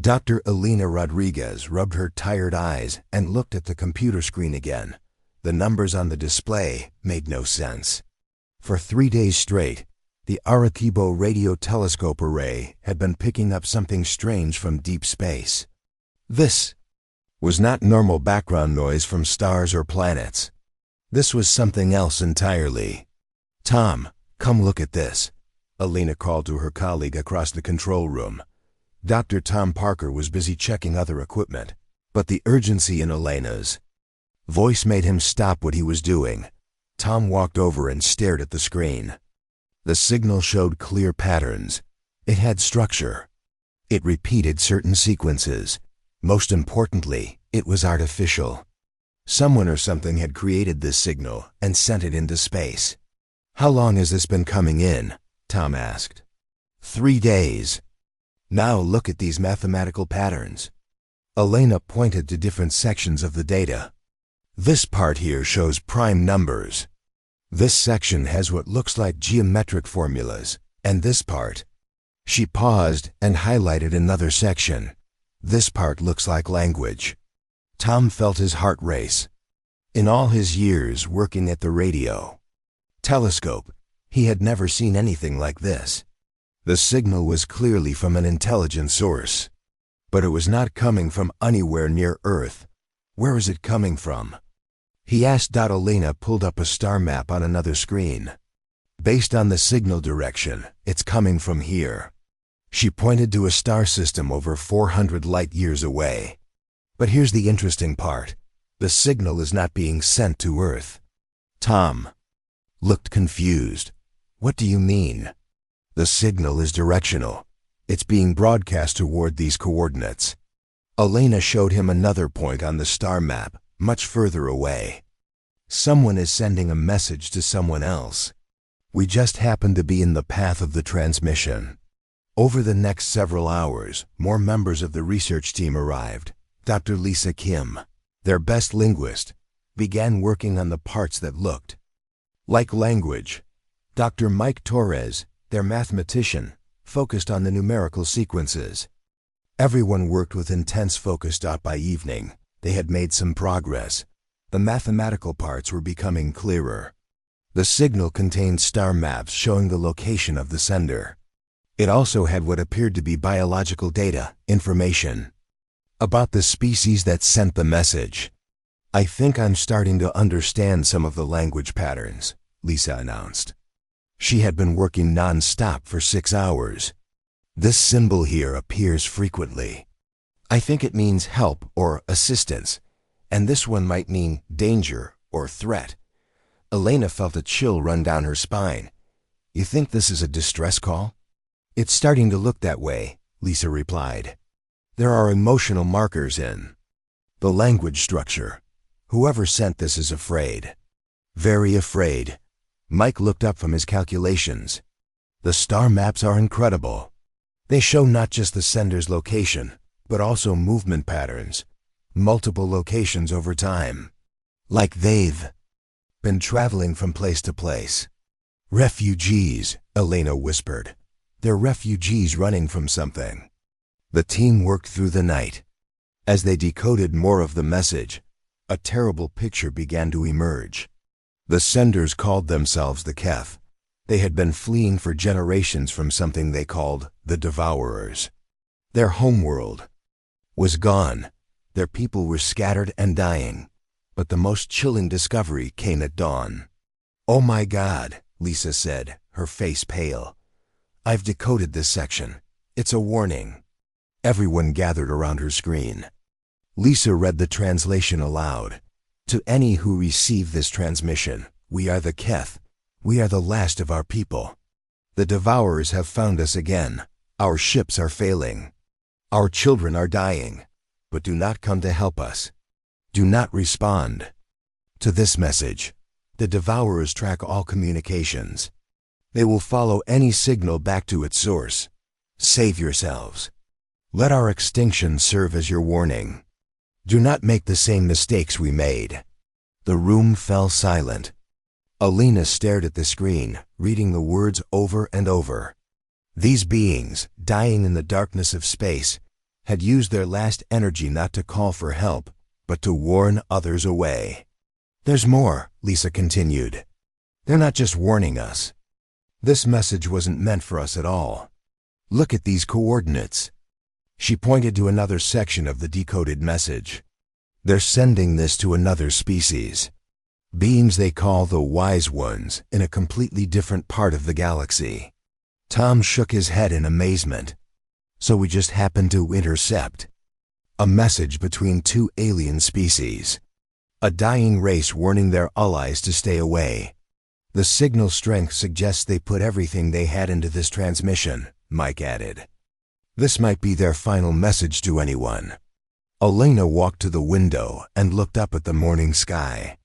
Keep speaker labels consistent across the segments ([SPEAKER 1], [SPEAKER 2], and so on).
[SPEAKER 1] Dr. Elena Rodriguez rubbed her tired eyes and looked at the computer screen again. The numbers on the display made no sense. For 3 days straight, the Arecibo radio telescope array had been picking up something strange from deep space. This was not normal background noise from stars or planets. This was something else entirely. "Tom, come look at this," Elena called to her colleague across the control room. Dr. Tom Parker was busy checking other equipment, but the urgency in Elena's voice made him stop what he was doing. Tom walked over and stared at the screen. The signal showed clear patterns. It had structure. It repeated certain sequences. Most importantly, it was artificial. Someone or something had created this signal and sent it into space. "How long has this been coming in?" Tom asked. 3 days. "Now look at these mathematical patterns." Elena pointed to different sections of the data. "This part here shows prime numbers. This section has what looks like geometric formulas, and this part." She paused and highlighted another section. "This part looks like language." Tom felt his heart race. In all his years working at the radio telescope, he had never seen anything like this. The signal was clearly from an intelligent source, but it was not coming from anywhere near Earth. Where was it coming from? He asked. Elena pulled up a star map on another screen. "Based on the signal direction, it's coming from here." She pointed to a star system over 400 light-years away. "But here's the interesting part. The signal is not being sent to Earth." Tom looked confused. "What do you mean?" "The signal is directional. It's being broadcast toward these coordinates." Elena showed him another point on the star map, much further away. "Someone is sending a message to someone else. We just happen to be in the path of the transmission." Over the next several hours, more members of the research team arrived. Dr. Lisa Kim, their best linguist, began working on the parts that looked like language. Dr. Mike Torres, their mathematician, focused on the numerical sequences. Everyone worked with intense focus. By evening, they had made some progress. The mathematical parts were becoming clearer. The signal contained star maps showing the location of the sender. It also had what appeared to be biological data, information about the species that sent the message. "I think I'm starting to understand some of the language patterns," Lisa announced. She had been working non-stop for 6 hours. "This symbol here appears frequently. I think it means help or assistance, and this one might mean danger or threat." Elena felt a chill run down her spine. "You think this is a distress call?" "It's starting to look that way," Lisa replied. "There are emotional markers in the language structure. Whoever sent this is afraid. Very afraid." Mike looked up from his calculations. "The star maps are incredible. They show not just the sender's location, but also movement patterns, multiple locations over time. Like they've been traveling from place to place." "Refugees," Elena whispered. "They're refugees running from something." The team worked through the night. As they decoded more of the message, a terrible picture began to emerge. The senders called themselves the Keth. They had been fleeing for generations from something they called the Devourers. Their homeworld was gone. Their people were scattered and dying. But the most chilling discovery came at dawn. "Oh my God," Lisa said, her face pale. "I've decoded this section. It's a warning." Everyone gathered around her screen. Lisa read the translation aloud. "To any who receive this transmission, we are the Keth. We are the last of our people. The Devourers have found us again. Our ships are failing. Our children are dying. But do not come to help us. Do not respond to this message. The Devourers track all communications. They will follow any signal back to its source. Save yourselves. Let our extinction serve as your warning. Do not make the same mistakes we made." The room fell silent. Elena stared at the screen, reading the words over and over. These beings, dying in the darkness of space, had used their last energy not to call for help, but to warn others away. "There's more," Lisa continued. "They're not just warning us. This message wasn't meant for us at all. Look at these coordinates." She pointed to another section of the decoded message. "They're sending this to another species. Beings they call the Wise Ones in a completely different part of the galaxy." Tom shook his head in amazement. "So we just happened to intercept a message between two alien species. A dying race warning their allies to stay away. The signal strength suggests they put everything they had into this transmission," Mike added. "This might be their final message to anyone." Elena walked to the window and looked up at the morning sky.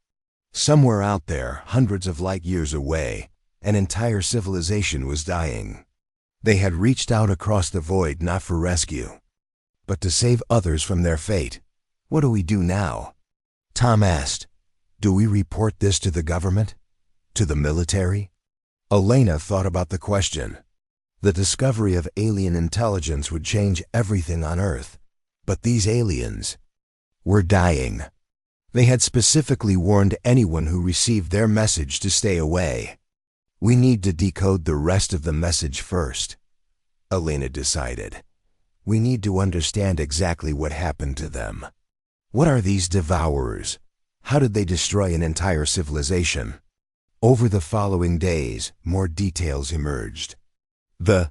[SPEAKER 1] Somewhere out there, hundreds of light years away, an entire civilization was dying. They had reached out across the void not for rescue, but to save others from their fate. "What do we do now?" Tom asked. "Do we report this to the government? To the military?" Elena thought about the question. The discovery of alien intelligence would change everything on Earth, but these aliens were dying. They had specifically warned anyone who received their message to stay away. "We need to decode the rest of the message first," Elena decided. "We need to understand exactly what happened to them. What are these devourers? How did they destroy an entire civilization?" Over the following days, more details emerged. The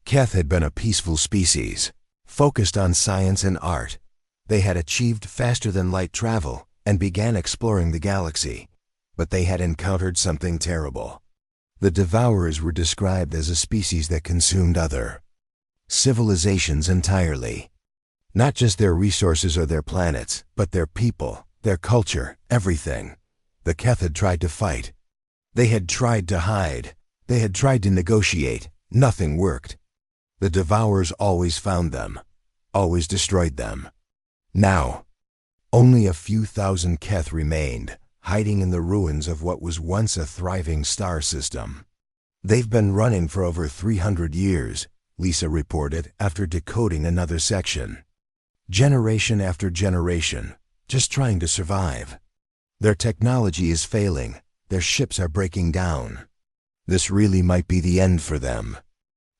[SPEAKER 1] Keth had been a peaceful species, focused on science and art. They had achieved faster-than-light travel and began exploring the galaxy, but they had encountered something terrible. The Devourers were described as a species that consumed other civilizations entirely. Not just their resources or their planets, but their people, their culture, everything. The Keth had tried to fight. They had tried to hide. They had tried to negotiate. Nothing worked. The Devourers always found them, always destroyed them. Now, only a few thousand Keth remained, hiding in the ruins of what was once a thriving star system. "They've been running for over 300 years, Lisa reported after decoding another section. "Generation after generation, just trying to survive. Their technology is failing. Their ships are breaking down. This really might be the end for them."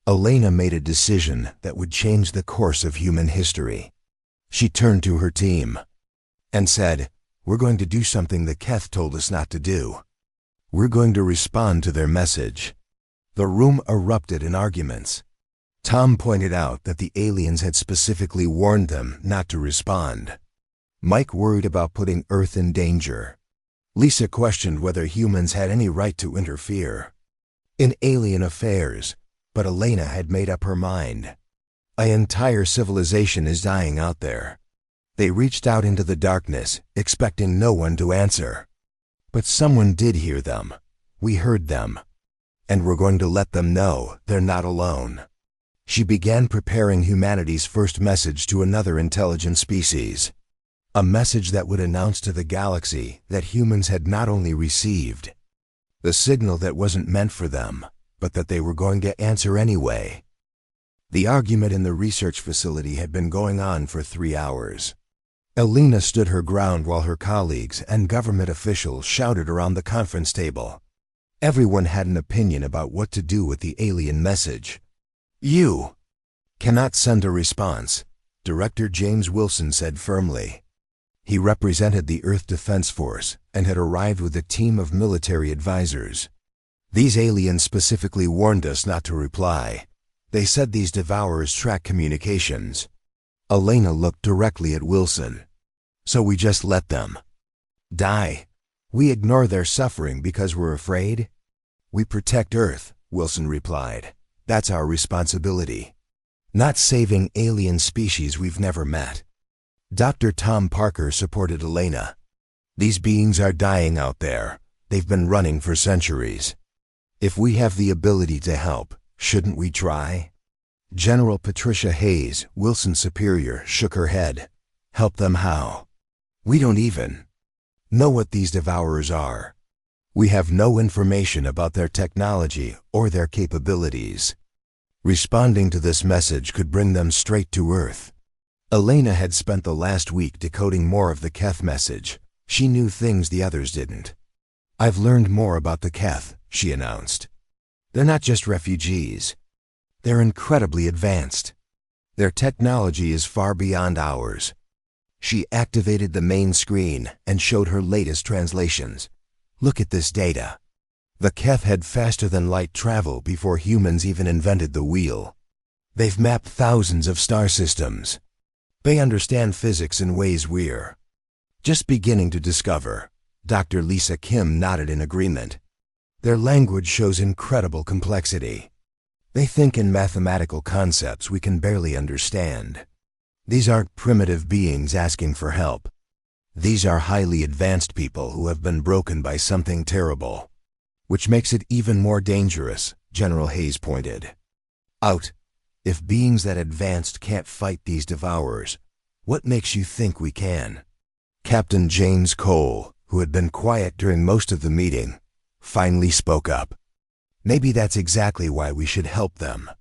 [SPEAKER 1] Elena made a decision that would change the course of human history. She turned to her team and said, "We're going to do something the Keth told us not to do. We're going to respond to their message." The room erupted in arguments. Tom pointed out that the aliens had specifically warned them not to respond. Mike worried about putting Earth in danger. Lisa questioned whether humans had any right to interfere in alien affairs, but Elena had made up her mind. An entire civilization is dying out there. They reached out into the darkness, expecting no one to answer. But someone did hear them. We heard them. And we're going to let them know they're not alone. She began preparing humanity's first message to another intelligent species. A message that would announce to the galaxy that humans had not only received the signal that wasn't meant for them, but that they were going to answer anyway. The argument in the research facility had been going on for 3 hours. Elena stood her ground while her colleagues and government officials shouted around the conference table. Everyone had an opinion about what to do with the alien message. "You cannot send a response," Director James Wilson said firmly. He represented the Earth Defense Force and had arrived with a team of military advisors. "These aliens specifically warned us not to reply. They said these Devourers track communications." Elena looked directly at Wilson. "So we just let them die? We ignore their suffering because we're afraid?" "We protect Earth," Wilson replied. "That's our responsibility. Not saving alien species we've never met." Dr. Tom Parker supported Elena. "These beings are dying out there. They've been running for centuries. If we have the ability to help, shouldn't we try?" General Patricia Hayes, Wilson's superior, shook her head. "Help them how? We don't even know what these Devourers are. We have no information about their technology or their capabilities. Responding to this message could bring them straight to Earth. Elena had spent the last week decoding more of the Keth message. She knew things the others didn't. "I've learned more about the Keth," she announced. "They're not just refugees. They're incredibly advanced. Their technology is far beyond ours." She activated the main screen and showed her latest translations. "Look at this data. The Keth had faster-than-light travel before humans even invented the wheel. They've mapped thousands of star systems. They understand physics in ways we're just beginning to discover." Dr. Lisa Kim nodded in agreement. "Their language shows incredible complexity. They think in mathematical concepts we can barely understand. These aren't primitive beings asking for help. These are highly advanced people who have been broken by something terrible. Which makes it even more dangerous," General Hayes pointed out. "If beings that advanced can't fight these devourers, what makes you think we can?" Captain James Cole, who had been quiet during most of the meeting, finally spoke up. "Maybe that's exactly why we should help them.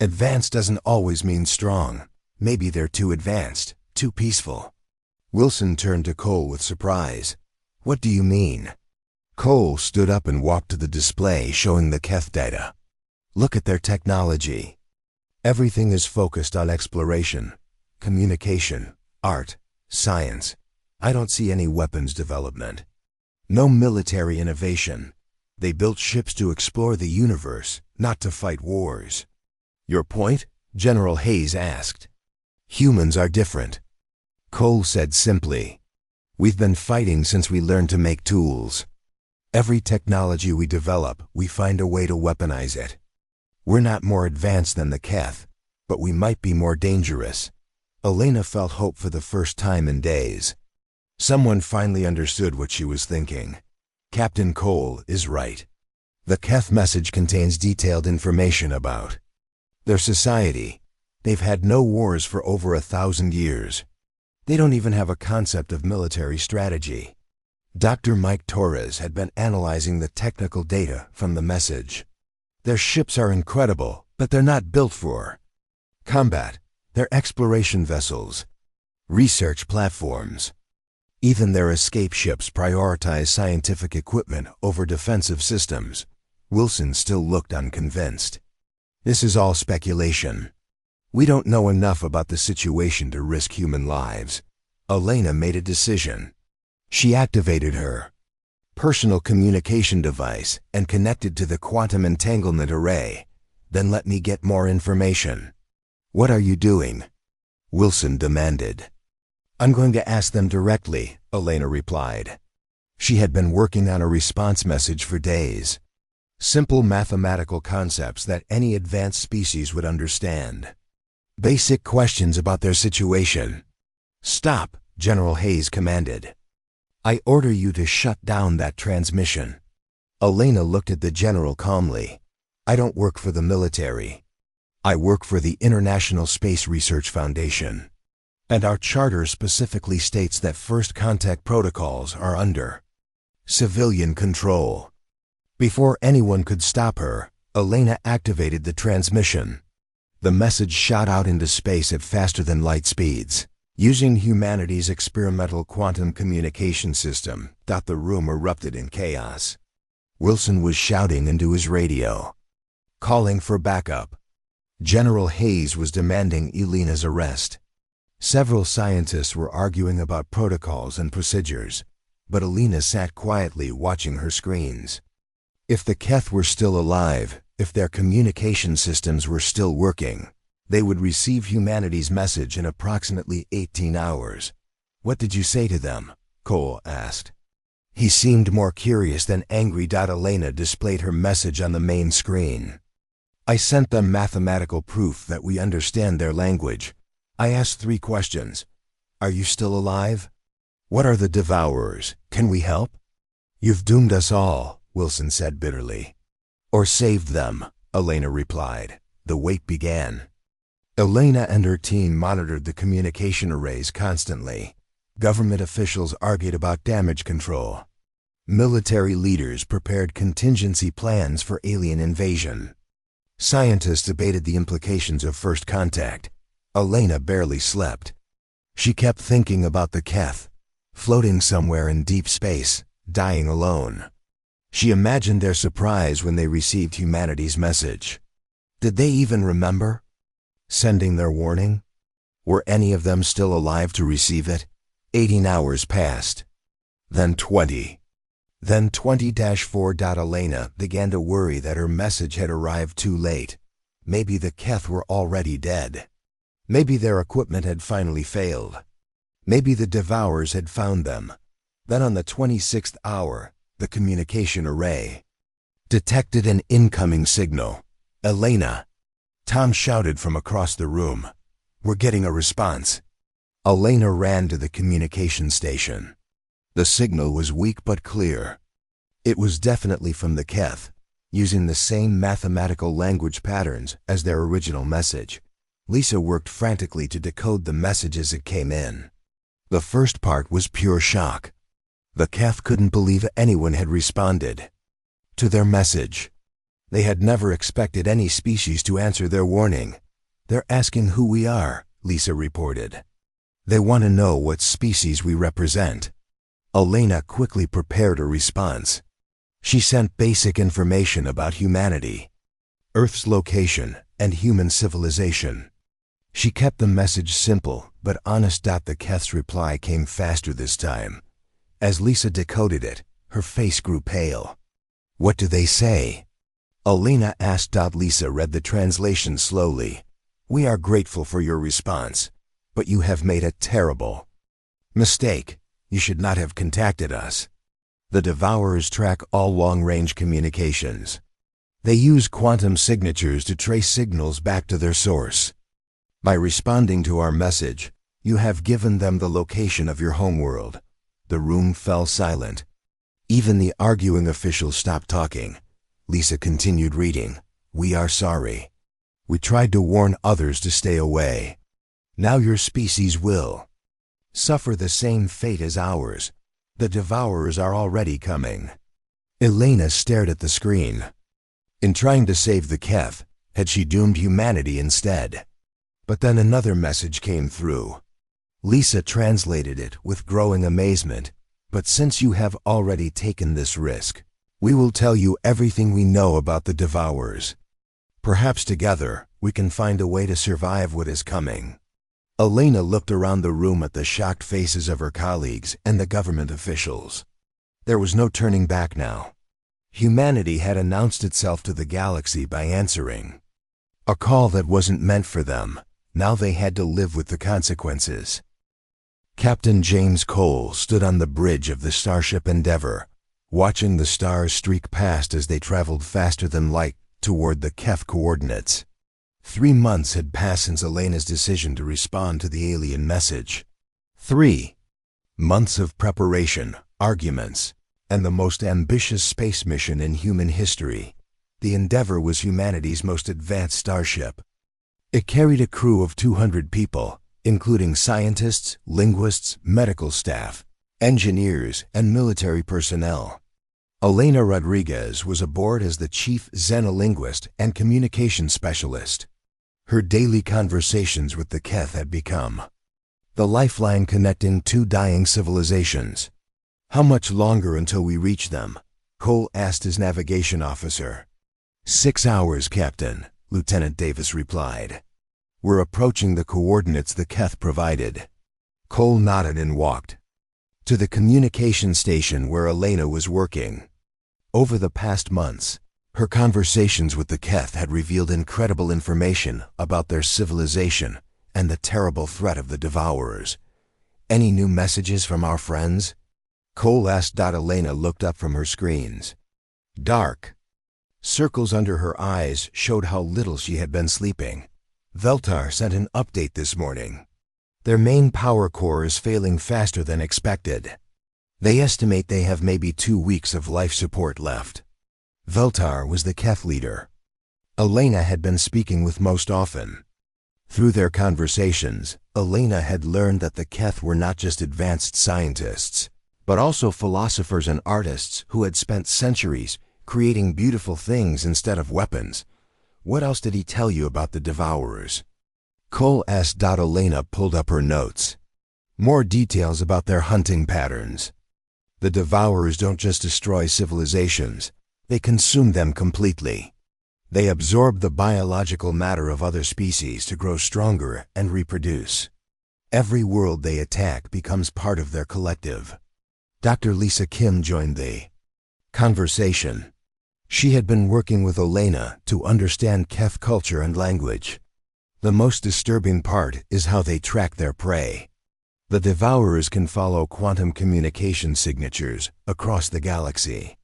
[SPEAKER 1] Advanced doesn't always mean strong. Maybe they're too advanced, too peaceful." Wilson turned to Cole with surprise. "What do you mean?" Cole stood up and walked to the display showing the Keth data. "Look at their technology. Everything is focused on exploration, communication, art, science. I don't see any weapons development. No military innovation. They built ships to explore the universe, not to fight wars." "Your point?" General Hayes asked. "Humans are different," Cole said simply. "We've been fighting since we learned to make tools. Every technology we develop, we find a way to weaponize it. We're not more advanced than the Keth, but we might be more dangerous." Elena felt hope for the first time in days. Someone finally understood what she was thinking. Captain Cole is right. The Keth message contains detailed information about their society. They've had no wars for over 1,000 years. They don't even have a concept of military strategy. Dr. Mike Torres had been analyzing the technical data from the message. Their ships are incredible, but they're not built for combat. They're exploration vessels, research platforms. Even their escape ships prioritize scientific equipment over defensive systems. Wilson still looked unconvinced. "This is all speculation. We don't know enough about the situation to risk human lives." Elena made a decision. She activated her personal communication device and connected to the quantum entanglement array. "Then let me get more information." "What are you doing?" Wilson demanded. "I'm going to ask them directly," Elena replied. She had been working on a response message for days. Simple mathematical concepts that any advanced species would understand. Basic questions about their situation. "Stop," General Hayes commanded. "I order you to shut down that transmission." Elena looked at the general calmly. "I don't work for the military. I work for the International Space Research Foundation. And our charter specifically states that first contact protocols are under civilian control." Before anyone could stop her, Elena activated the transmission. The message shot out into space at faster-than-light speeds. Using humanity's experimental quantum communication system, the room erupted in chaos. Wilson was shouting into his radio, calling for backup. General Hayes was demanding Elena's arrest. Several scientists were arguing about protocols and procedures, but Elena sat quietly watching her screens. If the Keth were still alive, if their communication systems were still working, they would receive humanity's message in approximately 18 hours. "What did you say to them?" Cole asked. He seemed more curious than angry. Elena displayed her message on the main screen. "I sent them mathematical proof that we understand their language. I asked 3 questions. Are you still alive? What are the devourers? Can we help? You've doomed us all," Wilson said bitterly. "Or saved them," Elena replied. The wait began. Elena and her team monitored the communication arrays constantly. Government officials argued about damage control. Military leaders prepared contingency plans for alien invasion. Scientists debated the implications of first contact. Elena barely slept. She kept thinking about the Keth, floating somewhere in deep space, dying alone. She imagined their surprise when they received humanity's message. Did they even remember sending their warning? Were any of them still alive to receive it? 18 hours passed. Then 20. Then 20-4. Elena began to worry that her message had arrived too late. Maybe the Keth were already dead. Maybe their equipment had finally failed. Maybe the Devourers had found them. Then on the 26th hour, the communication array detected an incoming signal. Elena! Tom shouted from across the room. We're getting a response. Elena ran to the communication station. The signal was weak but clear. It was definitely from the Keth, using the same mathematical language patterns as their original message. Lisa worked frantically to decode the message as it came in. The first part was pure shock. The Keth couldn't believe anyone had responded to their message. They had never expected any species to answer their warning. They're asking who we are, Lisa reported. They want to know what species we represent. Elena quickly prepared a response. She sent basic information about humanity, Earth's location, and human civilization. She kept the message simple but honest. The Keth's reply came faster this time. As Lisa decoded it, her face grew pale. What do they say? Elena asked. Lisa read the translation slowly. We are grateful for your response, but you have made a terrible mistake. You should not have contacted us. The Devourers track all long-range communications. They use quantum signatures to trace signals back to their source. By responding to our message, you have given them the location of your homeworld. The room fell silent. Even the arguing officials stopped talking. Lisa continued reading. We are sorry. We tried to warn others to stay away. Now your species will suffer the same fate as ours. The Devourers are already coming. Elena stared at the screen. In trying to save the Keth, had she doomed humanity instead? But then another message came through. Lisa translated it with growing amazement. But since you have already taken this risk, we will tell you everything we know about the Devourers. Perhaps together, we can find a way to survive what is coming. Elena looked around the room at the shocked faces of her colleagues and the government officials. There was no turning back now. Humanity had announced itself to the galaxy by answering a call that wasn't meant for them. Now they had to live with the consequences. Captain James Cole stood on the bridge of the starship Endeavour, watching the stars streak past as they traveled faster than light toward the Keth coordinates. 3 months had passed since Elena's decision to respond to the alien message. 3 months of preparation, arguments, and the most ambitious space mission in human history. The Endeavour was humanity's most advanced starship. It carried a crew of 200 people, including scientists, linguists, medical staff, engineers, and military personnel. Elena Rodriguez was aboard as the chief xenolinguist and communication specialist. Her daily conversations with the Keth had become the lifeline connecting 2 dying civilizations. How much longer until we reach them? Cole asked his navigation officer. 6 hours, Captain, Lieutenant Davis replied. We're approaching the coordinates the Keth provided. Cole nodded and walked to the communication station where Elena was working. Over the past months, her conversations with the Keth had revealed incredible information about their civilization and the terrible threat of the Devourers. Any new messages from our friends? Cole asked. Elena looked up from her screens. Dark. Circles under her eyes showed how little she had been sleeping. Veltar sent an update this morning. Their main power core is failing faster than expected. They estimate they have maybe 2 weeks of life support left. Veltar was the Keth leader. Elena had been speaking with most often. Through their conversations, Elena had learned that the Keth were not just advanced scientists, but also philosophers and artists who had spent centuries creating beautiful things instead of weapons. What else did he tell you about the Devourers? Cole asked. Elena pulled up her notes. More details about their hunting patterns. The Devourers don't just destroy civilizations, they consume them completely. They absorb the biological matter of other species to grow stronger and reproduce. Every world they attack becomes part of their collective. Dr. Lisa Kim joined the conversation. She had been working with Elena to understand Keth culture and language. The most disturbing part is how they track their prey. The Devourers can follow quantum communication signatures across the galaxy.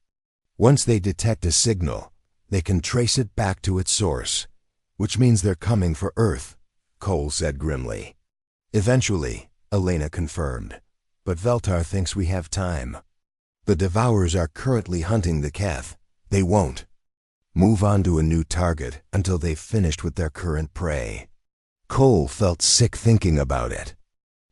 [SPEAKER 1] Once they detect a signal, they can trace it back to its source, which means they're coming for Earth, Cole said grimly. Eventually, Elena confirmed, but Veltar thinks we have time. The Devourers are currently hunting the Keth. They won't move on to a new target until they've finished with their current prey. Cole felt sick thinking about it.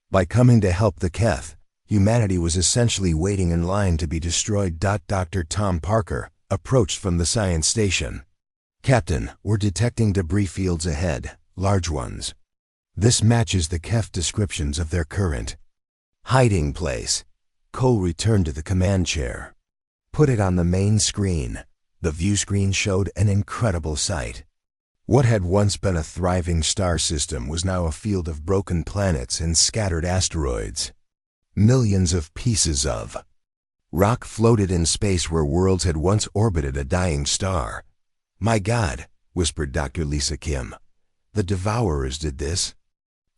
[SPEAKER 1] By coming to help the Keth, humanity was essentially waiting in line to be destroyed. Dr. Tom Parker approached from the science station. Captain, we're detecting debris fields ahead, large ones. This matches the Keth descriptions of their current hiding place. Cole returned to the command chair. Put it on the main screen. The view screen showed an incredible sight. What had once been a thriving star system was now a field of broken planets and scattered asteroids. Millions of pieces of rock floated in space where worlds had once orbited a dying star. My God, whispered Dr. Lisa Kim. The Devourers did this.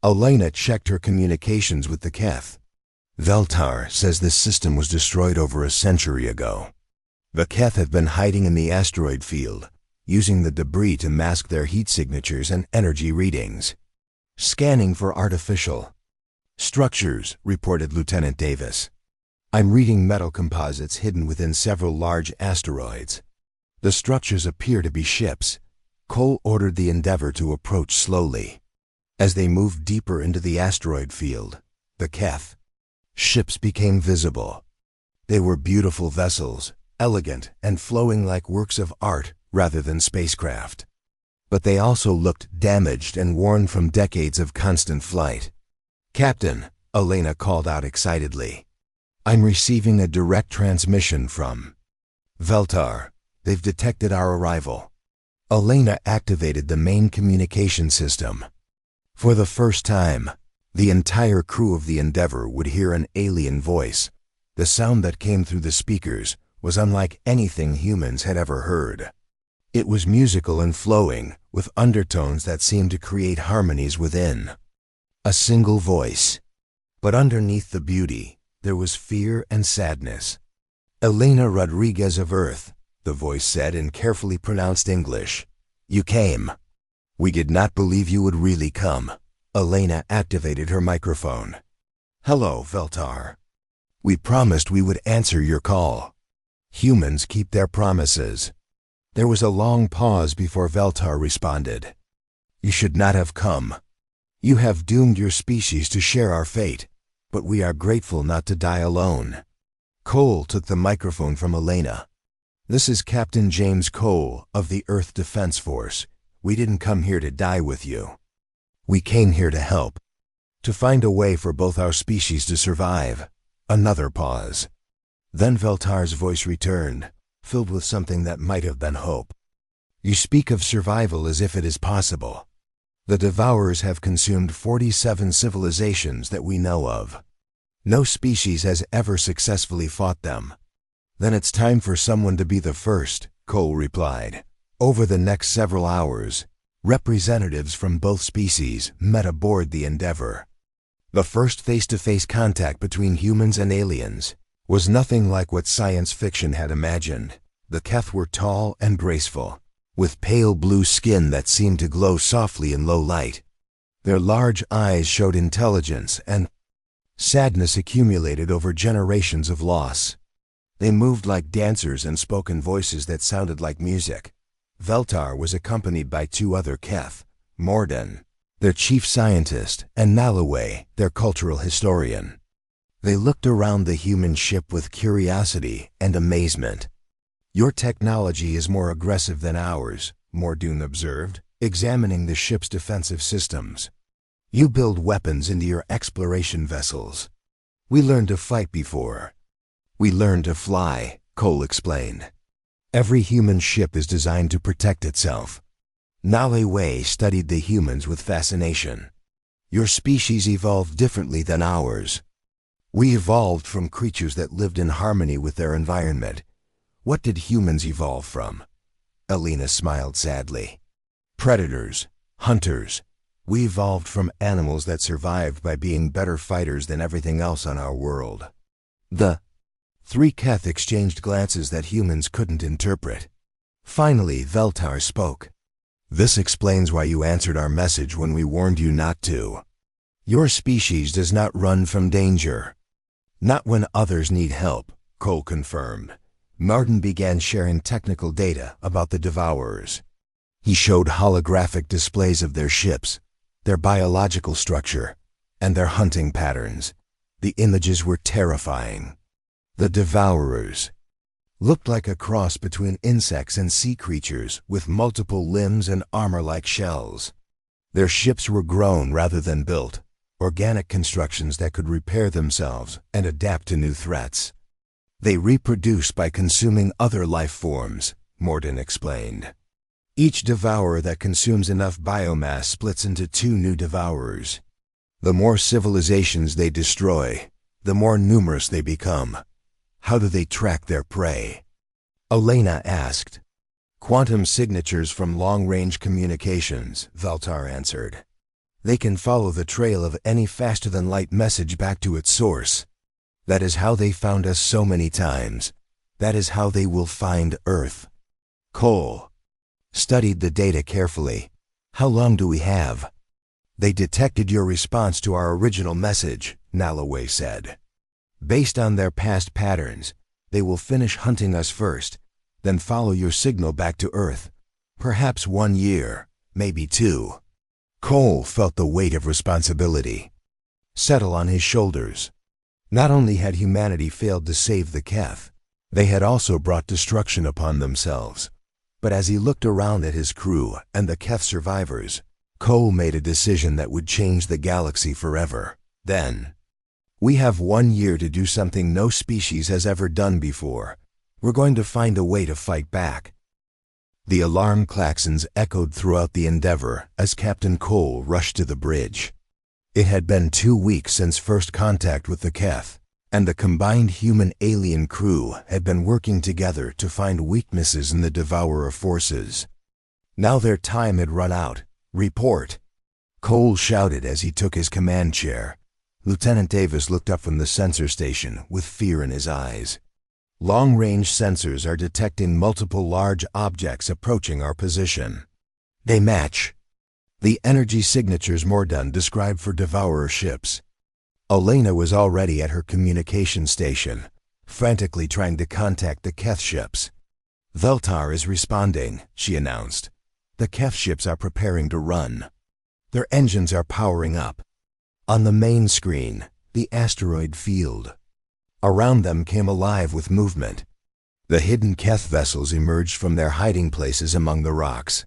[SPEAKER 1] Elena checked her communications with the Keth. Veltar says this system was destroyed over a century ago. The Keth have been hiding in the asteroid field, using the debris to mask their heat signatures and energy readings. Scanning for artificial structures, reported Lieutenant Davis. I'm reading metal composites hidden within several large asteroids. The structures appear to be ships. Cole ordered the Endeavor to approach slowly. As they moved deeper into the asteroid field, the Keth ships became visible. They were beautiful vessels, elegant and flowing like works of art rather than spacecraft. But they also looked damaged and worn from decades of constant flight. Captain, Elena called out excitedly. I'm receiving a direct transmission from Veltar. They've detected our arrival. Elena activated the main communication system. For the first time, the entire crew of the Endeavor would hear an alien voice. The sound that came through the speakers was unlike anything humans had ever heard. It was musical and flowing, with undertones that seemed to create harmonies within. A single voice. But underneath the beauty, there was fear and sadness. Elena Rodriguez of Earth, the voice said in carefully pronounced English. You came. We did not believe you would really come. Elena activated her microphone. Hello, Veltar. We promised we would answer your call. Humans keep their promises. There was a long pause before Veltar responded. You should not have come. You have doomed your species to share our fate, but we are grateful not to die alone. Cole took the microphone from Elena. This is Captain James Cole of the Earth Defense Force. We didn't come here to die with you. We came here to help. To find a way for both our species to survive. Another pause. Then Veltar's voice returned, filled with something that might have been hope. You speak of survival as if it is possible. The Devourers have consumed 47 civilizations that we know of. No species has ever successfully fought them. Then it's time for someone to be the first, Cole replied. Over the next several hours, representatives from both species met aboard the Endeavor. The first face-to-face contact between humans and aliens was nothing like what science fiction had imagined. The Keth were tall and graceful, with pale blue skin that seemed to glow softly in low light. Their large eyes showed intelligence and sadness accumulated over generations of loss. They moved like dancers and spoke in voices that sounded like music. Veltar was accompanied by two other Keth, Morden, their chief scientist, and Nalloway, their cultural historian. They looked around the human ship with curiosity and amazement. Your technology is more aggressive than ours, Mordoon observed, examining the ship's defensive systems. You build weapons into your exploration vessels. We learned to fight before. We learned to fly, Cole explained. Every human ship is designed to protect itself. Nale Wei studied the humans with fascination. Your species evolved differently than ours. We evolved from creatures that lived in harmony with their environment. What did humans evolve from? Alina smiled sadly. Predators, hunters. We evolved from animals that survived by being better fighters than everything else on our world. The three Keth exchanged glances that humans couldn't interpret. Finally, Veltar spoke. This explains why you answered our message when we warned you not to. Your species does not run from danger. Not when others need help, Cole confirmed. Martin began sharing technical data about the Devourers. He showed holographic displays of their ships, their biological structure, and their hunting patterns. The images were terrifying. The Devourers looked like a cross between insects and sea creatures with multiple limbs and armor like shells. Their ships were grown rather than built, organic constructions that could repair themselves and adapt to new threats. They reproduce by consuming other life forms, Morton explained. Each devourer that consumes enough biomass splits into 2 new devourers. The more civilizations they destroy, the more numerous they become. How do they track their prey? Elena asked. Quantum signatures from long-range communications, Veltar answered. They can follow the trail of any faster-than-light message back to its source. That is how they found us so many times. That is how they will find Earth. Cole studied the data carefully. How long do we have? They detected your response to our original message, Nalloway said. Based on their past patterns, they will finish hunting us first, then follow your signal back to Earth. Perhaps 1 year, maybe 2. Cole felt the weight of responsibility settle on his shoulders. Not only had humanity failed to save the Keth, they had also brought destruction upon themselves. But as he looked around at his crew and the Keth survivors, Cole made a decision that would change the galaxy forever. Then, we have 1 year to do something no species has ever done before. We're going to find a way to fight back. The alarm klaxons echoed throughout the Endeavor as Captain Cole rushed to the bridge. It had been 2 weeks since first contact with the Keth, and the combined human-alien crew had been working together to find weaknesses in the Devourer forces. Now their time had run out. Report! Cole shouted as he took his command chair. Lieutenant Davis looked up from the sensor station with fear in his eyes. Long-range sensors are detecting multiple large objects approaching our position. They match the energy signatures Mordun described for Devourer ships. Elena was already at her communication station, frantically trying to contact the Keth ships. Veltar is responding, she announced. The Keth ships are preparing to run. Their engines are powering up. On the main screen, the asteroid field around them came alive with movement. The hidden Keth vessels emerged from their hiding places among the rocks.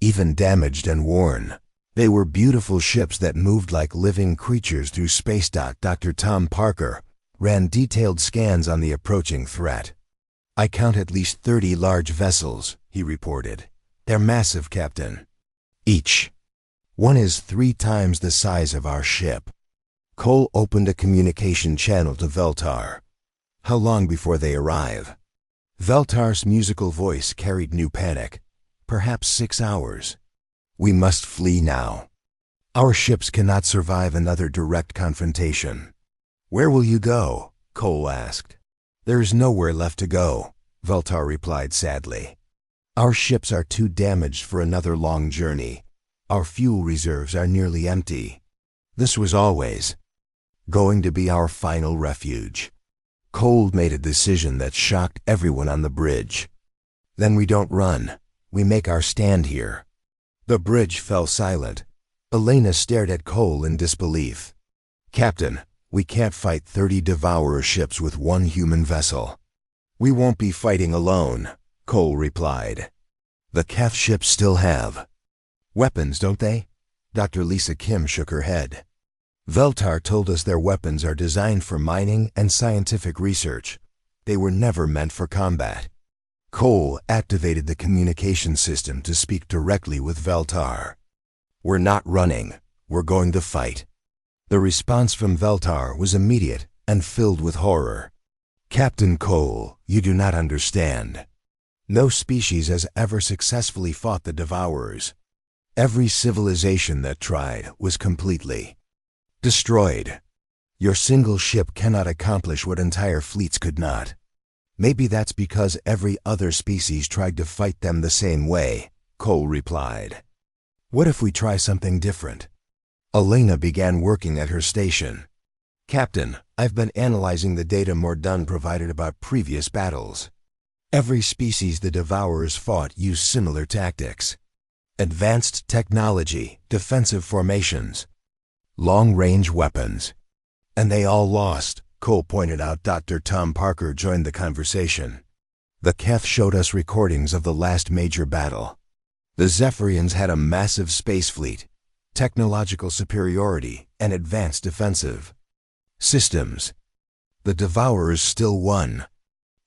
[SPEAKER 1] Even damaged and worn, they were beautiful ships that moved like living creatures through space. Dr. Tom Parker ran detailed scans on the approaching threat. I count at least 30 large vessels, he reported. They're massive, Captain. Each one is 3 times the size of our ship. Cole opened a communication channel to Veltar. How long before they arrive? Veltar's musical voice carried new panic. Perhaps 6 hours. We must flee now. Our ships cannot survive another direct confrontation. Where will you go? Cole asked. There is nowhere left to go, Veltar replied sadly. Our ships are too damaged for another long journey. Our fuel reserves are nearly empty. This was always going to be our final refuge. Cole made a decision that shocked everyone on the bridge. Then we don't run. We make our stand here. The bridge fell silent. Elena stared at Cole in disbelief. Captain, we can't fight 30 Devourer ships with 1 human vessel. We won't be fighting alone, Cole replied. The Keth ships still have weapons, don't they? Dr. Lisa Kim shook her head. Veltar told us their weapons are designed for mining and scientific research. They were never meant for combat. Cole activated the communication system to speak directly with Veltar. We're not running. We're going to fight. The response from Veltar was immediate and filled with horror. Captain Cole, you do not understand. No species has ever successfully fought the Devourers. Every civilization that tried was completely destroyed. Your single ship cannot accomplish what entire fleets could not. Maybe that's because every other species tried to fight them the same way, Cole replied. What if we try something different? Elena began working at her station. Captain, I've been analyzing the data Mordun provided about previous battles. Every species the Devourers fought used similar tactics. Advanced technology, defensive formations, long-range weapons. And they all lost, Cole pointed out. Dr. Tom Parker joined the conversation. The Keth showed us recordings of the last major battle. The Zephyrians had a massive space fleet, technological superiority, and advanced defensive systems. The Devourers still won.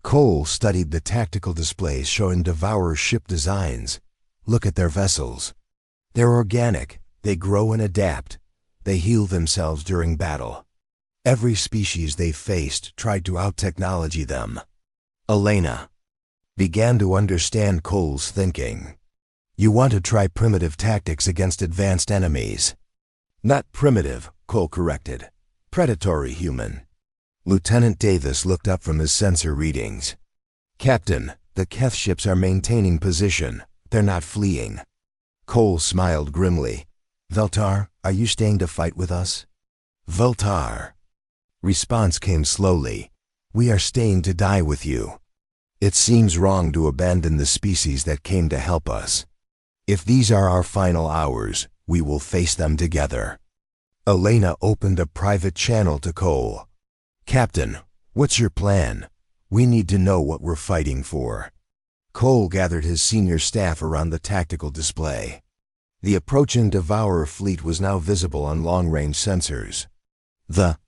[SPEAKER 1] Cole studied the tactical displays showing Devourer ship designs. Look at their vessels. They're organic, they grow and adapt. They heal themselves during battle. Every species they faced tried to out-technology them. Elena began to understand Cole's thinking. You want to try primitive tactics against advanced enemies. Not primitive, Cole corrected. Predatory human. Lieutenant Davis looked up from his sensor readings. Captain, the Keth ships are maintaining position. They're not fleeing. Cole smiled grimly. Veltar, are you staying to fight with us? Veltar. Response came slowly. We are staying to die with you. It seems wrong to abandon the species that came to help us. If these are our final hours, we will face them together. Elena opened a private channel to Cole. Captain, what's your plan? We need to know what we're fighting for. Cole gathered his senior staff around the tactical display. The approaching Devourer fleet was now visible on long-range sensors. The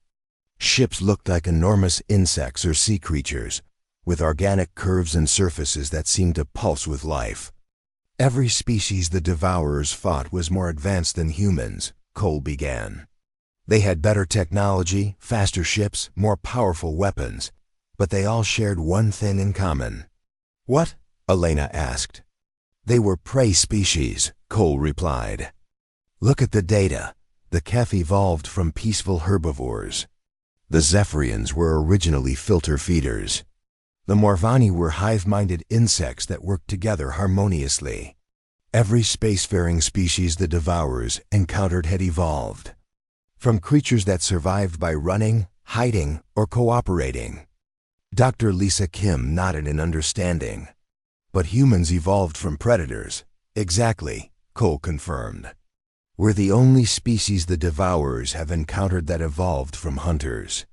[SPEAKER 1] ships looked like enormous insects or sea creatures, with organic curves and surfaces that seemed to pulse with life. Every species the Devourers fought was more advanced than humans, Cole began. They had better technology, faster ships, more powerful weapons, but they all shared one thing in common. What? Elena asked. They were prey species, Cole replied. Look at the data. The Keth evolved from peaceful herbivores. The Zephyrians were originally filter feeders. The Morvani were hive-minded insects that worked together harmoniously. Every spacefaring species the Devourers encountered had evolved. From creatures that survived by running, hiding, or cooperating. Dr. Lisa Kim nodded in understanding. But humans evolved from predators. Exactly, Cole confirmed. We're the only species the Devourers have encountered that evolved from hunters.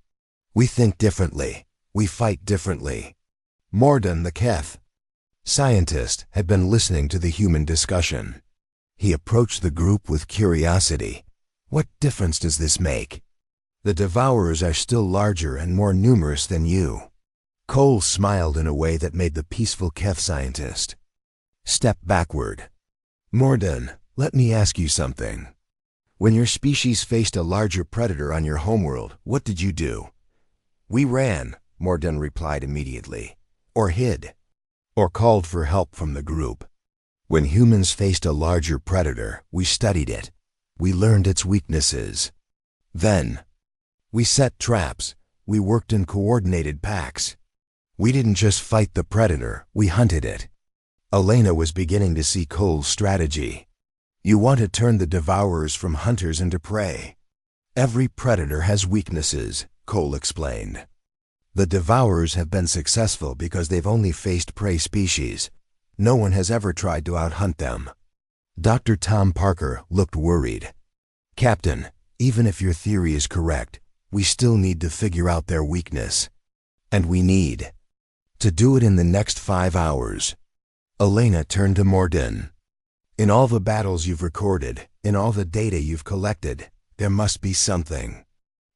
[SPEAKER 1] We think differently. We fight differently. Mordun the Keth scientist had been listening to the human discussion. He approached the group with curiosity. What difference does this make? The Devourers are still larger and more numerous than you. Cole smiled in a way that made the peaceful Keth scientist step backward. Mordun, let me ask you something. When your species faced a larger predator on your homeworld, what did you do? We ran, Mordun replied immediately. Or hid. Or called for help from the group. When humans faced a larger predator, we studied it. We learned its weaknesses. Then, we set traps. We worked in coordinated packs. We didn't just fight the predator, we hunted it. Elena was beginning to see Cole's strategy. You want to turn the Devourers from hunters into prey. Every predator has weaknesses, Cole explained. The Devourers have been successful because they've only faced prey species. No one has ever tried to out-hunt them. Dr. Tom Parker looked worried. Captain, even if your theory is correct, we still need to figure out their weakness. And we need to do it in the next 5 hours. Elena turned to Mordun. In all the battles you've recorded, in all the data you've collected, there must be something.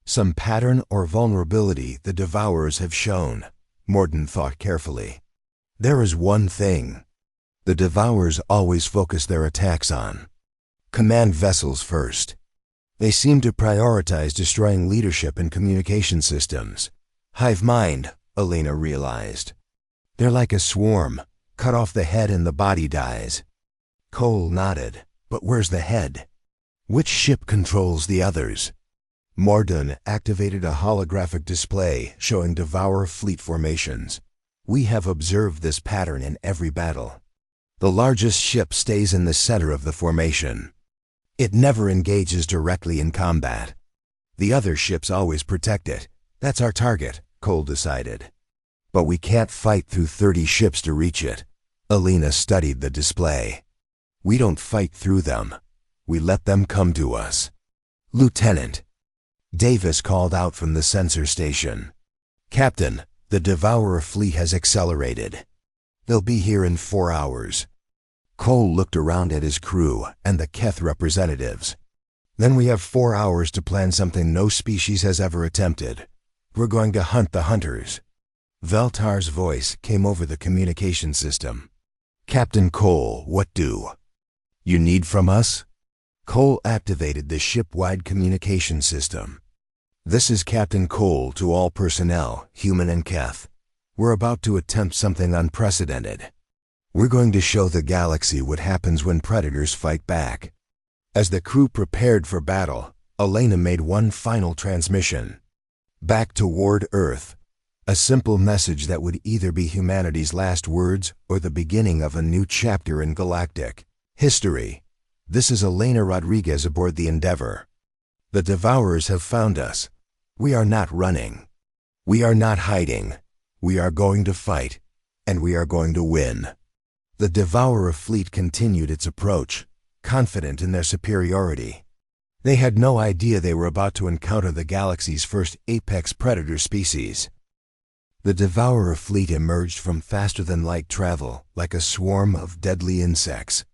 [SPEAKER 1] Some pattern or vulnerability the Devourers have shown. Morden thought carefully. There is one thing. The Devourers always focus their attacks on command vessels first. They seem to prioritize destroying leadership and communication systems. Hive mind, Elena realized. They're like a swarm. Cut off the head and the body dies. Cole nodded. But where's the head? Which ship controls the others? Morden activated a holographic display showing Devourer fleet formations. We have observed this pattern in every battle. The largest ship stays in the center of the formation. It never engages directly in combat. The other ships always protect it. That's our target, Cole decided. But we can't fight through 30 ships to reach it. Elena studied the display. We don't fight through them. We let them come to us. Lieutenant. Davis called out from the sensor station. Captain, the Devourer fleet has accelerated. They'll be here in 4 hours. Cole looked around at his crew and the Keth representatives. Then we have 4 hours to plan something no species has ever attempted. We're going to hunt the hunters. Veltar's voice came over the communication system. Captain Cole, what do you need from us? Cole activated the ship-wide communication system. This is Captain Cole to all personnel, human and Keth. We're about to attempt something unprecedented. We're going to show the galaxy what happens when predators fight back. As the crew prepared for battle, Elena made one final transmission. Back toward Earth. A simple message that would either be humanity's last words or the beginning of a new chapter in galactic history. This is Elena Rodriguez aboard the Endeavor. The Devourers have found us. We are not running. We are not hiding. We are going to fight, and we are going to win. The Devourer fleet continued its approach, confident in their superiority. They had no idea they were about to encounter the galaxy's first apex predator species. The Devourer fleet emerged from faster-than-light travel like a swarm of deadly insects.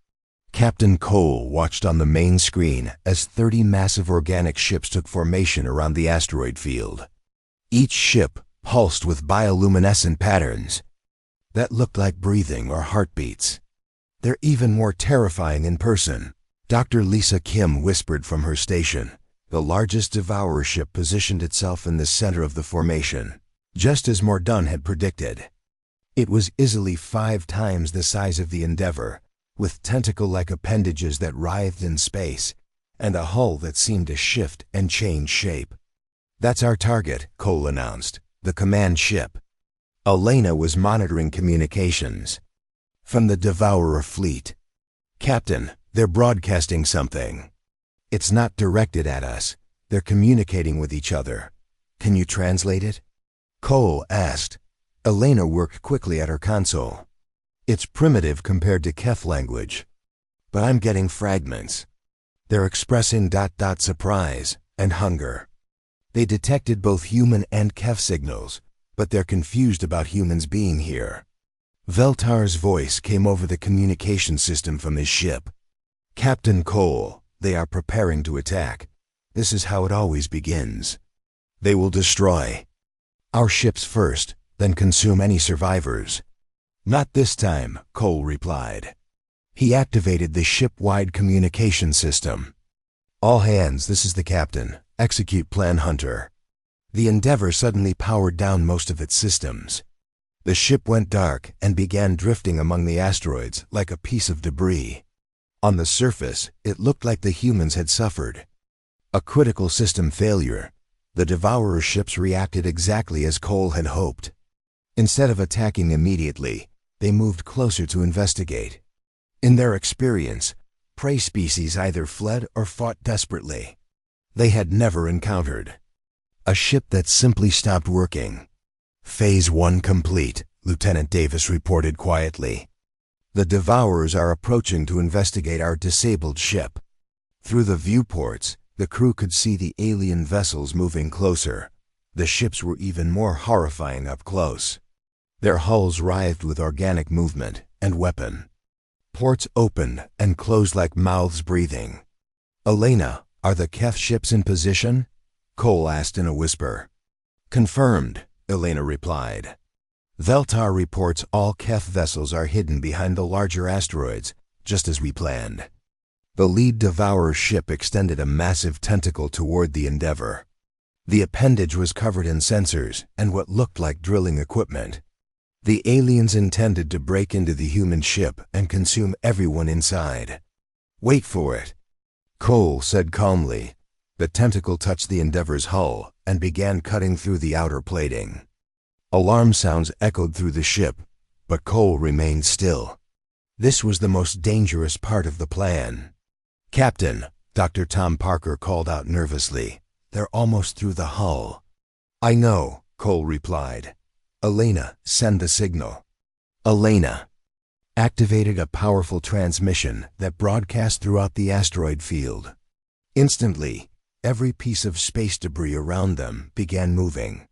[SPEAKER 1] Captain Cole watched on the main screen as 30 massive organic ships took formation around the asteroid field. Each ship pulsed with bioluminescent patterns that looked like breathing or heartbeats. They're even more terrifying in person, Dr. Lisa Kim whispered from her station. The largest Devourer ship positioned itself in the center of the formation, just as Morden had predicted. It was easily 5 times the size of the Endeavor, with tentacle-like appendages that writhed in space, and a hull that seemed to shift and change shape. That's our target, Cole announced, the command ship. Elena was monitoring communications from the Devourer fleet. Captain, they're broadcasting something. It's not directed at us. They're communicating with each other. Can you translate it? Cole asked. Elena worked quickly at her console. It's primitive compared to Keth language, but I'm getting fragments. They're expressing ... surprise and hunger. They detected both human and Keth signals, but they're confused about humans being here. Veltar's voice came over the communication system from his ship. Captain Cole, they are preparing to attack. This is how it always begins. They will destroy our ships first, then consume any survivors. Not this time, Cole replied. He activated the ship-wide communication system. All hands, this is the captain. Execute Plan Hunter. The Endeavor suddenly powered down most of its systems. The ship went dark and began drifting among the asteroids like a piece of debris. On the surface, it looked like the humans had suffered a critical system failure. The Devourer ships reacted exactly as Cole had hoped. Instead of attacking immediately, they moved closer to investigate. In their experience, prey species either fled or fought desperately. They had never encountered a ship that simply stopped working. Phase 1 complete, Lieutenant Davis reported quietly. The Devourers are approaching to investigate our disabled ship. Through the viewports, the crew could see the alien vessels moving closer. The ships were even more horrifying up close. Their hulls writhed with organic movement and weapon Ports opened and closed like mouths breathing. "Elena, are the Keth ships in position?" Cole asked in a whisper. "Confirmed," Elena replied. "Veltar reports all Keth vessels are hidden behind the larger asteroids, just as we planned." The lead Devourer ship extended a massive tentacle toward the Endeavor. The appendage was covered in sensors and what looked like drilling equipment. The aliens intended to break into the human ship and consume everyone inside. "Wait for it," Cole said calmly. The tentacle touched the Endeavor's hull and began cutting through the outer plating. Alarm sounds echoed through the ship, but Cole remained still. This was the most dangerous part of the plan. "Captain," Dr. Tom Parker called out nervously, "they're almost through the hull." "I know," Cole replied. "Elena, send the signal." Elena activated a powerful transmission that broadcast throughout the asteroid field. Instantly, every piece of space debris around them began moving.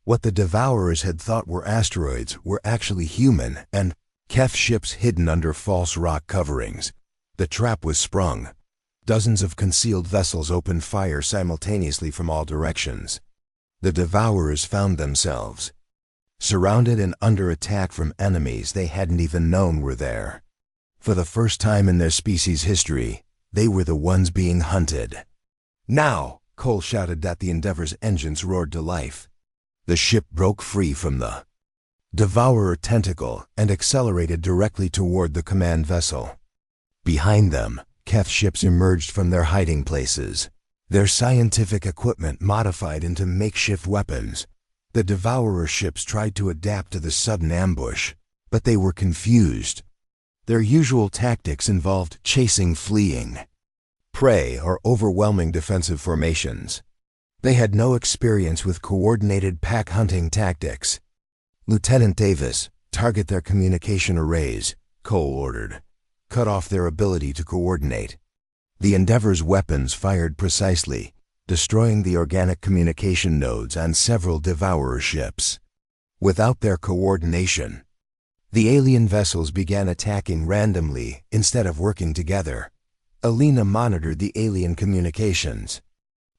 [SPEAKER 1] What the Devourers had thought were asteroids were actually human and Keth ships hidden under false rock coverings. The trap was sprung. Dozens of concealed vessels opened fire simultaneously from all directions. The Devourers found themselves surrounded and under attack from enemies they hadn't even known were there. For the first time in their species' history, they were the ones being hunted. "Now!" Cole shouted at the Endeavor's engines roared to life. The ship broke free from the Devourer tentacle and accelerated directly toward the command vessel. Behind them, Keth ships emerged from their hiding places, their scientific equipment modified into makeshift weapons. The Devourer ships tried to adapt to the sudden ambush, but they were confused. Their usual tactics involved chasing fleeing prey or overwhelming defensive formations. They had no experience with coordinated pack hunting tactics. "Lieutenant Davis, target their communication arrays," Cole ordered. "Cut off their ability to coordinate." The Endeavor's weapons fired precisely, destroying the organic communication nodes on several Devourer ships. Without their coordination, the alien vessels began attacking randomly instead of working together. Elena monitored the alien communications.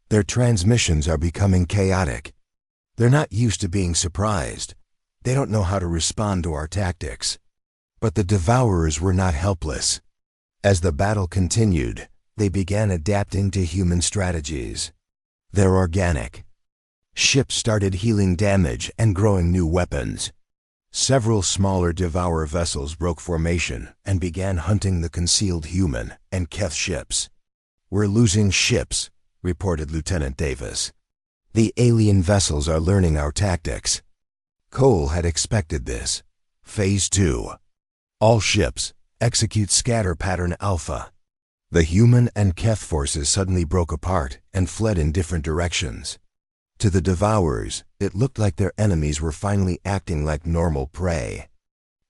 [SPEAKER 1] "Their transmissions are becoming chaotic. They're not used to being surprised. They don't know how to respond to our tactics." But the Devourers were not helpless. As the battle continued, they began adapting to human strategies. Their organic ships started healing damage and growing new weapons. Several smaller Devourer vessels broke formation and began hunting the concealed human and Keth ships. "We're losing ships," reported Lieutenant Davis. "The alien vessels are learning our tactics." Cole had expected this. Phase 2. All ships, execute scatter pattern Alpha. The human and Keth forces suddenly broke apart and fled in different directions. To the Devourers, it looked like their enemies were finally acting like normal prey.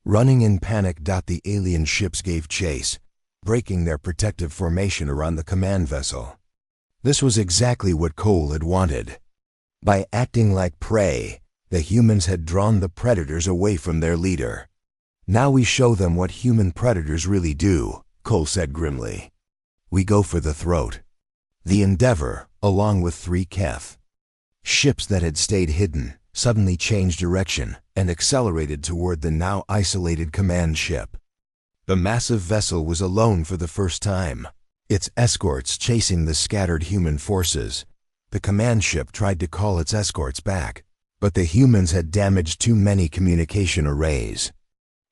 [SPEAKER 1] Running in panic, the alien ships gave chase, breaking their protective formation around the command vessel. This was exactly what Cole had wanted. By acting like prey, the humans had drawn the predators away from their leader. "Now we show them what human predators really do," Cole said grimly. "We go for the throat." The Endeavor, along with 3 Keth ships that had stayed hidden, suddenly changed direction and accelerated toward the now isolated command ship. The massive vessel was alone for the first time, its escorts chasing the scattered human forces. The command ship tried to call its escorts back, but the humans had damaged too many communication arrays.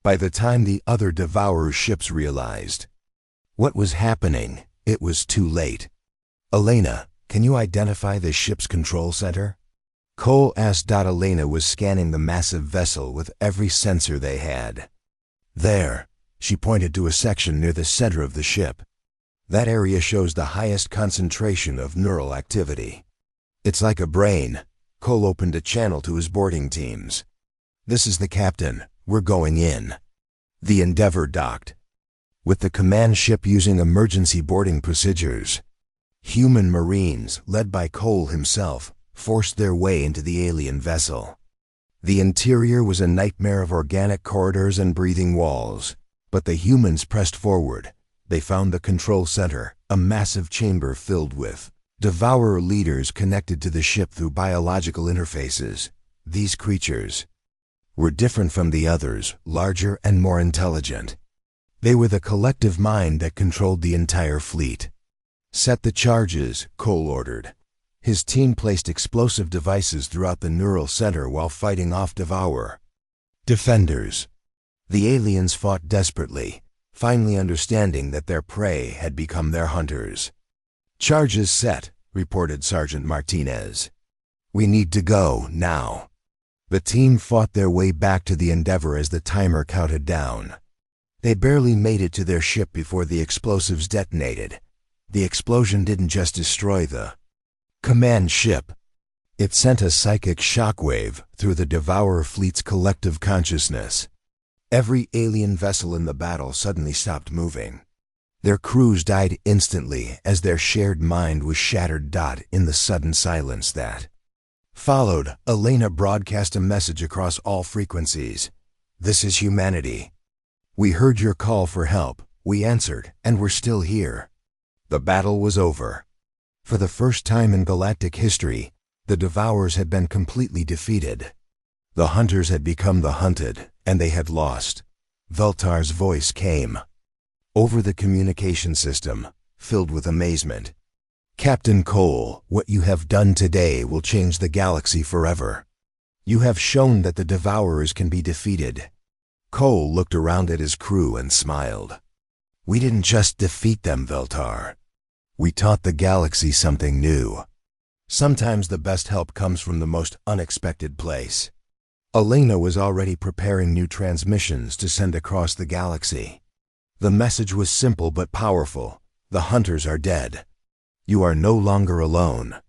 [SPEAKER 1] By the time the other Devourer ships realized what was happening, it was too late. "Elena, can you identify the ship's control center?" Cole asked. Elena was scanning the massive vessel with every sensor they had. "There," she pointed to a section near the center of the ship. "That area shows the highest concentration of neural activity. It's like a brain." Cole opened a channel to his boarding teams. "This is the captain. We're going in." The Endeavor docked, with the command ship using emergency boarding procedures. Human Marines, led by Cole himself, forced their way into the alien vessel. The interior was a nightmare of organic corridors and breathing walls. But the humans pressed forward. They found the control center, a massive chamber filled with Devourer leaders connected to the ship through biological interfaces. These creatures were different from the others, larger and more intelligent. They were the collective mind that controlled the entire fleet. Set the charges, Cole ordered. His team placed explosive devices throughout the neural center while fighting off Devourer defenders. The aliens fought desperately, finally understanding that their prey had become their hunters. "Charges set," reported Sergeant Martinez. "We need to go, now." The team fought their way back to the Endeavor as the timer counted down. They barely made it to their ship before the explosives detonated. The explosion didn't just destroy the command ship. It sent a psychic shockwave through the Devourer fleet's collective consciousness. Every alien vessel in the battle suddenly stopped moving. Their crews died instantly as their shared mind was shattered. In the sudden silence that followed, Elena broadcast a message across all frequencies. "This is humanity. We heard your call for help. We answered, and we're still here." The battle was over. For the first time in galactic history, the Devourers had been completely defeated. The hunters had become the hunted, and they had lost. Veltar's voice came over the communication system, filled with amazement. "Captain Cole, what you have done today will change the galaxy forever. You have shown that the Devourers can be defeated." Cole looked around at his crew and smiled. "We didn't just defeat them, Veltar. We taught the galaxy something new. Sometimes the best help comes from the most unexpected place." Elena was already preparing new transmissions to send across the galaxy. The message was simple but powerful. "The hunters are dead. You are no longer alone.